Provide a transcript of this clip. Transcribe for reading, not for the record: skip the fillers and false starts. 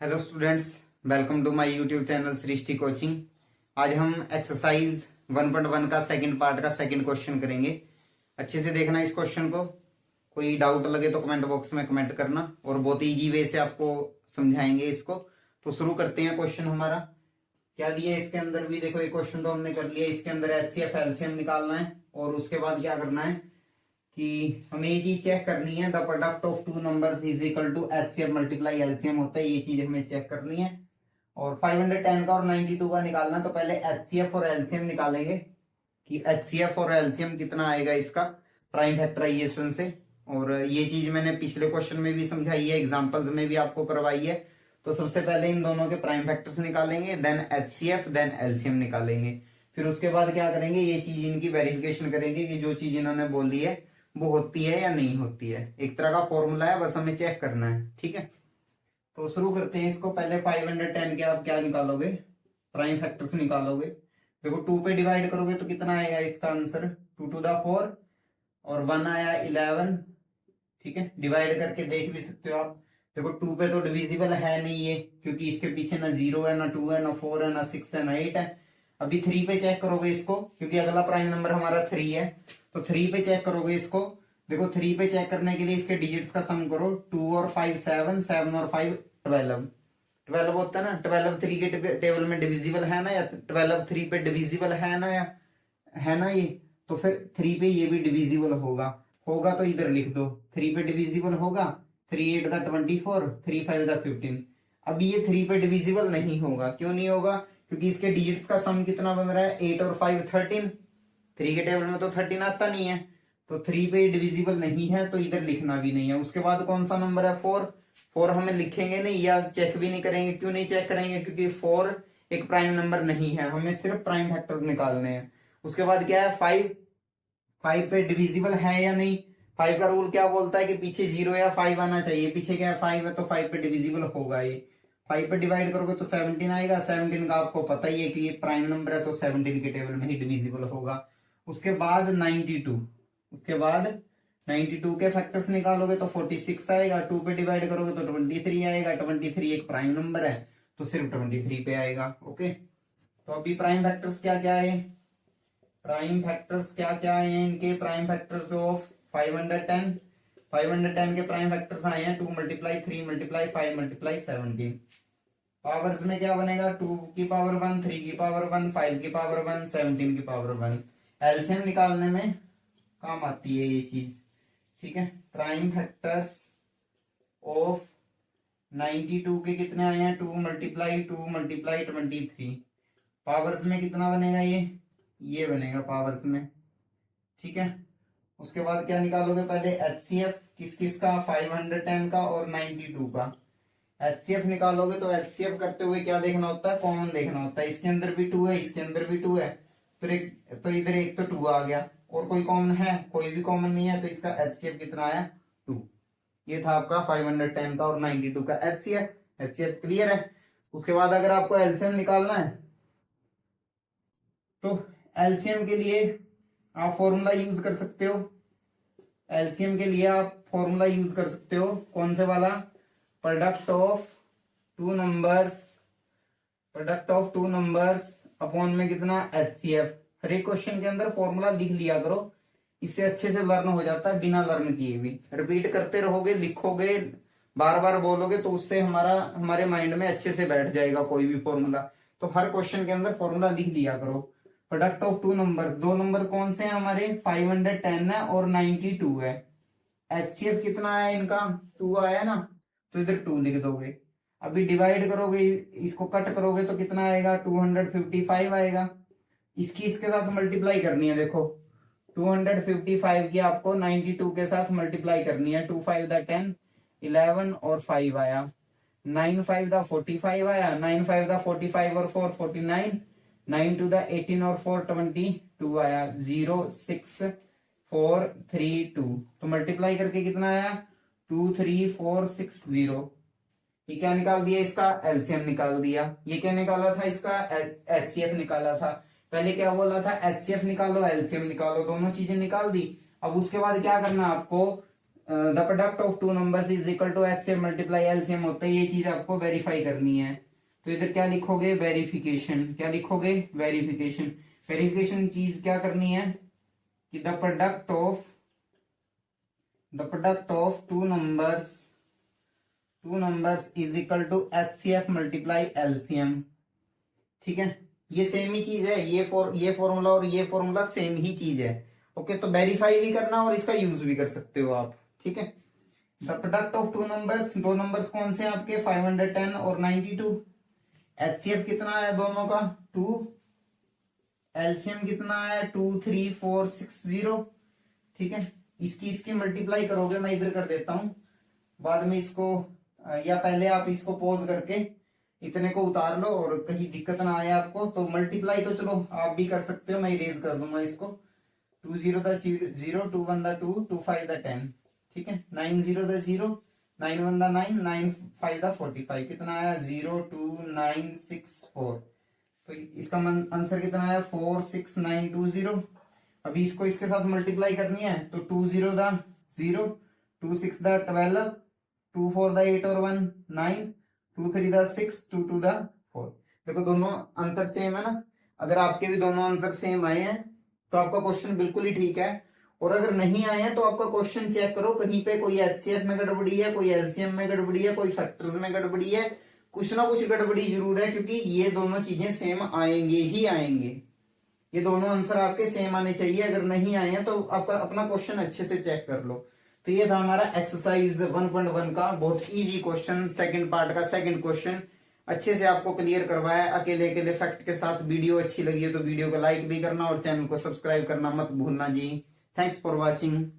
Hello students, welcome to my YouTube channel Srishti coaching. आज हम exercise 1.1 का सेकंड पार्ट का सेकंड क्वेश्चन करेंगे। अच्छे से देखना इस क्वेश्चन को। कोई डाउट लगे तो कमेंट बॉक्स में कमेंट करना, और बहुत इजी वे से आपको समझाएंगे इसको। तो शुरू करते हैं। क्वेश्चन हमारा क्या दिया है इसके अंदर भी देखो। एक क्वेश्चन तो हमने कर लिया। इसके अंदर HCF एलसीएम निकालना है, और उसके बाद क्या करना है कि हमें ये चीज चेक करनी है, the product of two numbers is equal to HCF multiply LCM होता है। ये चीज हमें चेक करनी है। और 510 का और 92 का निकालना। तो पहले HCF और एलसीएम निकालेंगे कि HCF और एलसीएम कितना आएगा इसका प्राइम फैक्टराइजेशन से। और ये चीज मैंने पिछले क्वेश्चन में भी समझाई है, एग्जांपल्स में भी आपको करवाई है। तो सबसे पहले इन दोनों के प्राइम फैक्टर्स निकालेंगे, देन HCF देन एलसीएम निकालेंगे। फिर उसके बाद क्या करेंगे, ये चीज इनकी वेरिफिकेशन करेंगे कि जो चीज इन्होंने बोली है वो होती है या नहीं होती है। एक तरह का फॉर्मूला है, बस हमें चेक करना है। ठीक है, तो शुरू करते हैं इसको। पहले 510 के आप क्या निकालोगे, प्राइम फैक्टर्स निकालोगे। देखो 2 पे डिवाइड करोगे तो कितना आएगा इसका आंसर, 2 टू द 4 और 1 आया 11। ठीक है, डिवाइड करके देख भी सकते हो आप। देखो 2 पे तो डिविजिबल है नहीं ये, क्योंकि इसके पीछे ना 0 है, ना 2 है, ना 4 है, ना 6 है, ना 8 है। अभी 3 पे चेक करोगे इसको, क्योंकि अगला प्राइम नंबर हमारा 3 है। तो 3 पे चेक करोगे इसको। देखो 3 पे चेक करने के लिए इसके डिजिट्स का सम करो। 2 और 5 7, 7 और 5 12। 12 होता है ना। 12 3 के टेबल में डिविजिबल है ना, या 12 3 पे डिविजिबल है ना, या है ना ये। तो फिर 3 पे ये भी डिविजिबल होगा तो इधर लिख दो। 3 पे डिविजिबल होगा, 3 8 का 24, 3 5 का 15। अभी ये 3 पे डिविजिबल नहीं होगा। क्यों नहीं होगा, क्योंकि इसके डिजिट्स का सम कितना बन रहा है, 8 और 5 13। 3 के टेबल में तो 13 आता नहीं है, तो 3 पे डिविजिबल नहीं है, तो इधर लिखना भी नहीं है। उसके बाद कौन सा नंबर है, 4। 4 हमें लिखेंगे नहीं या चेक भी नहीं करेंगे। क्यों नहीं चेक करेंगे, क्योंकि 4 एक प्राइम नंबर नहीं है, हमें सिर्फ प्राइम फैक्टर्स निकालने हैं। उसके बाद क्या है, 5। 5 पे डिविजिबल है या नहीं। 5 का रूल क्या बोलता है कि पीछे 0 या 5 आना चाहिए। पीछे क्या है, 5 है, तो 5 पे डिविजिबल होगा ये। 5 पे डिवाइड करोगे तो 17 आएगा। 17 का आपको पता ही है कि ये प्राइम नंबर है, तो 17 के टेबल में ही डिविजिबल होगा। उसके बाद 92। उसके बाद 92 के फैक्टर्स निकालोगे तो 46 आएगा। 2 पे डिवाइड करोगे तो 23 आएगा। 23 एक प्राइम नंबर है, तो सिर्फ 23 पे आएगा। ओके, तो अभी प्राइम फैक्टर्स क्या क्या है, प्राइम फैक्टर्स क्या क्या आए हैं इनके। Prime factors of 510। 510 के प्राइम फैक्टर्स आए हैं 2 मल्टीप्लाई 3 मल्टीप्लाई 5 मल्टीप्लाई 17। पावर्स में क्या बनेगा, 2 की पावर 1, 3 की पावर 1, 5 की पावर 1, 17 की पावर 1। एलसीएम निकालने में काम आती है ये चीज। ठीक है, प्राइम फैक्टर्स ऑफ 92 के कितने आए हैं, 2 मल्टीप्लाई 2 मल्टीप्लाई 23। पावर्स में कितना बनेगा, ये बनेगा पावर्स में। ठीक है, उसके बाद क्या निकालोगे, पहले HCF किस किस का, 510 का और 92 का। HCF निकालोगे तो HCF करते हुए क्या देखना होता है, कॉमन देखना होता है। इसके अंदर भी 2 है, इसके अंदर भी 2 है, तो इधर एक तो 2 आ गया। और कोई कॉमन है, कोई भी कॉमन नहीं है, तो इसका HCF कितना आया, 2। ये था आपका 510 का और 92 का HCF। HCF क्लियर है। उसके बाद अगर आपको एलसीएम निकालना है, तो एलसीएम के लिए आप फॉर्मूला यूज कर सकते हो। एलसीएम के लिए आप फॉर्मूला यूज कर सकते हो, कौन से वाला, product of two numbers. Product of two numbers upon में कितना, HCF। हर एक क्वेश्चन के अंदर फॉर्मूला लिख लिया करो, इससे अच्छे से लर्न हो जाता है बिना लर्न किए भी। रिपीट करते रहोगे, लिखोगे, बार बार बोलोगे, तो उससे हमारे माइंड में अच्छे से बैठ जाएगा कोई भी फॉर्मूला। तो हर क्वेश्चन के अंदर फॉर्मूला लिख लिया करो। प्रोडक्ट ऑफ टू नंबर, दो नंबर कौन से हैं हमारे, 510 है और 92 है। HCF कितना आया इनका, 2 आया ना, तो इधर 2 लिख दोगे। अभी डिवाइड करोगे, इसको कट करोगे तो कितना आएगा, 255 आएगा। इसके साथ मल्टीप्लाई करनी है। देखो 255 की आपको 92 के साथ मल्टीप्लाई करनी है। 2 5 दा 10, 11 और 5 आया। 9 5 दा 45 आया। 9 5 दा 45 और 4 49। 9 2 दा 18 और 4 22 आया। 0 6 4 3 2। तो मल्टीप्लाई करके कितना आया, 2 3 4 6 0। ये क्या निकाल दिया, इसका एलसीएम निकाल दिया। ये क्या निकाला था, इसका HCF निकाला था। पहले क्या बोला था, HCF निकालो एलसीएम निकालो, दोनों चीजें निकाल दी। अब उसके बाद क्या करना आपको, the product of two numbers is equal to HCF multiply LCM होता है, ये चीज आपको वेरीफाई करनी है। तो इधर क्या लिखोगे, वेरिफिकेशन। क्या लिखोगे, वेरिफिकेशन। वेरिफिकेशन चीज क्या करनी है कि the product of two numbers is equal to HCF multiply LCM। ठीक है, ये सेम ही चीज है, ये फॉर्मूला और ये फॉर्मूला सेम ही चीज है। ओके, तो वेरीफाई भी करना और इसका यूज भी कर सकते हो आप। ठीक है, the product of two numbers, दो नंबर्स कौन से हैं आपके, 510 और 92। HCF कितना है दोनों का, 2। LCM कितना है, 2 3 4 6 0। ठीक है, इसकी मल्टीप्लाई करोगे, मैं इधर कर देता हूं बाद में इसको, या पहले आप इसको पॉज करके इतने को उतार लो और कहीं दिक्कत ना आए आपको। तो मल्टीप्लाई तो चलो आप भी कर सकते हो, मैं इरेज कर दूंगा इसको। 2 0 द 0, 2 1 द 2, 2 5 द 10। ठीक है, 9 0 द 0, 9 1 द 9, 9 5 द 45। कितना आया, 0 2 9 6 4। तो इसका आंसर कितना आया, 4 6 9 2 0। अभी इसको इसके साथ मल्टीप्लाई करनी है, तो 2 0 द 0, 2 6 द 12, 2 4 द 8 और 1 9, 2 3 द 6, 2 2 द 4। देखो दोनों आंसर सेम है ना। अगर आपके भी दोनों आंसर सेम आए हैं तो आपका क्वेश्चन बिल्कुल ही ठीक है। और अगर नहीं आए हैं तो आपका क्वेश्चन चेक करो, कहीं पे कोई HCF में गड़बड़ी है, कोई LCM में गड़बड़ी है, कोई फैक्टर्स में गड़बड़ी है, कुछ ना कुछ गड़बड़ी जरूर है, क्योंकि ये दोनों चीजें सेम आएंगे ही आएंगे। ये दोनों आंसर आपके सेम आने चाहिए। अगर नहीं आए हैं तो आपका अपना क्वेश्चन अच्छे से चेक कर लो। तो ये था हमारा एक्सरसाइज 1.1 का बहुत इजी क्वेश्चन, सेकंड पार्ट का सेकंड क्वेश्चन। अच्छे से आपको क्लियर करवाया अकेले अकेले फैक्ट के साथ। वीडियो अच्छी लगी है तो वीडियो को लाइक भी करना और चैनल को सब्सक्राइब करना मत भूलना जी। Thanks for watching.